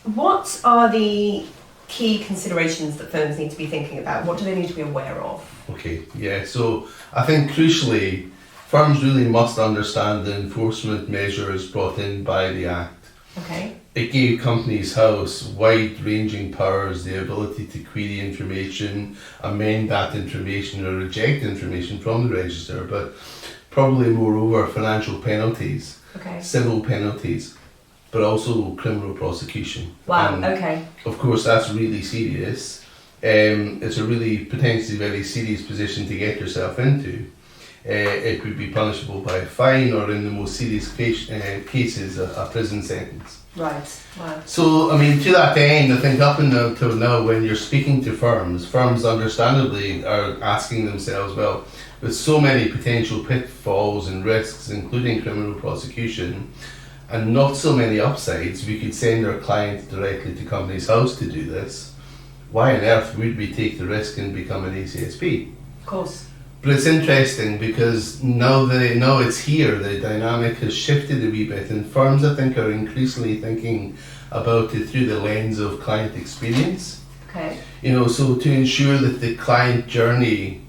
What are the key considerations that firms need to be thinking about? What do they need to be aware of? Okay, yeah, so I think crucially, firms really must understand the enforcement measures brought in by the Act. Okay. It gave Companies House wide-ranging powers, the ability to query information, amend that information or reject information from the register, but probably moreover financial penalties, Okay. civil penalties, but also criminal prosecution. Wow. And Okay. of course, that's really serious. It's a really potentially very serious position to get yourself into. It could be punishable by a fine or, in the most serious cases, a prison sentence. Right. Wow. So, I mean, to that end, I think up until now, when you're speaking to firms understandably are asking themselves, well, with so many potential pitfalls and risks, including criminal prosecution, and not so many upsides, we could send our client directly to Companies House to do this. Why on earth would we take the risk and become an ACSP? Of course. But it's interesting because now it's here, the dynamic has shifted a wee bit, and firms, I think, are increasingly thinking about it through the lens of client experience. Okay. You know, so to ensure that the client journey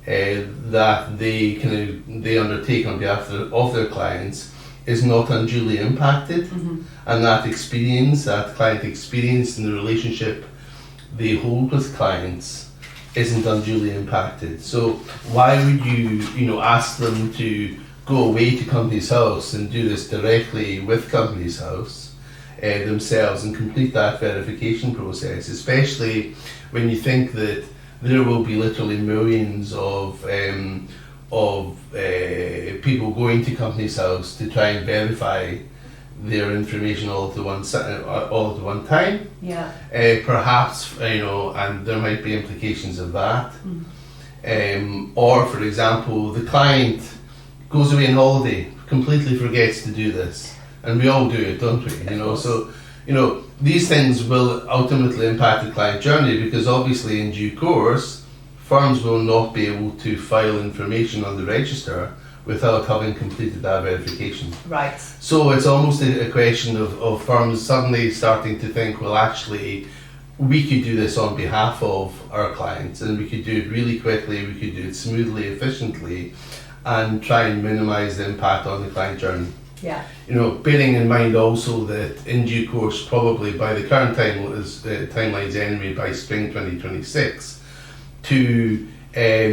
that they undertake on behalf of their clients is not unduly impacted, and that client experience and the relationship they hold with clients isn't unduly impacted. So why would you ask them to go away to Companies House and do this directly with Companies House themselves and complete that verification process, especially when you think that there will be literally millions of people going to Companies House to try and verify their information all at the one time. Yeah. Perhaps, and there might be implications of that. Or, for example, the client goes away on holiday, completely forgets to do this, and we all do it, don't we? So these things will ultimately impact the client journey, because obviously in due course, firms will not be able to file information on the register without having completed that verification. Right. So it's almost a question of firms suddenly starting to think, well, actually, we could do this on behalf of our clients, and we could do it really quickly, we could do it smoothly, efficiently, and try and minimise the impact on the client journey. Yeah. Bearing in mind also that in due course, probably by the current timelines anyway, by spring 2026, to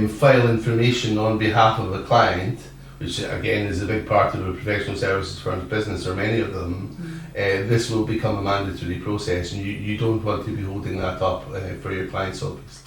file information on behalf of a client, which again is a big part of a professional services firm's business, or many of them, this will become a mandatory process, and you don't want to be holding that up for your clients, obviously.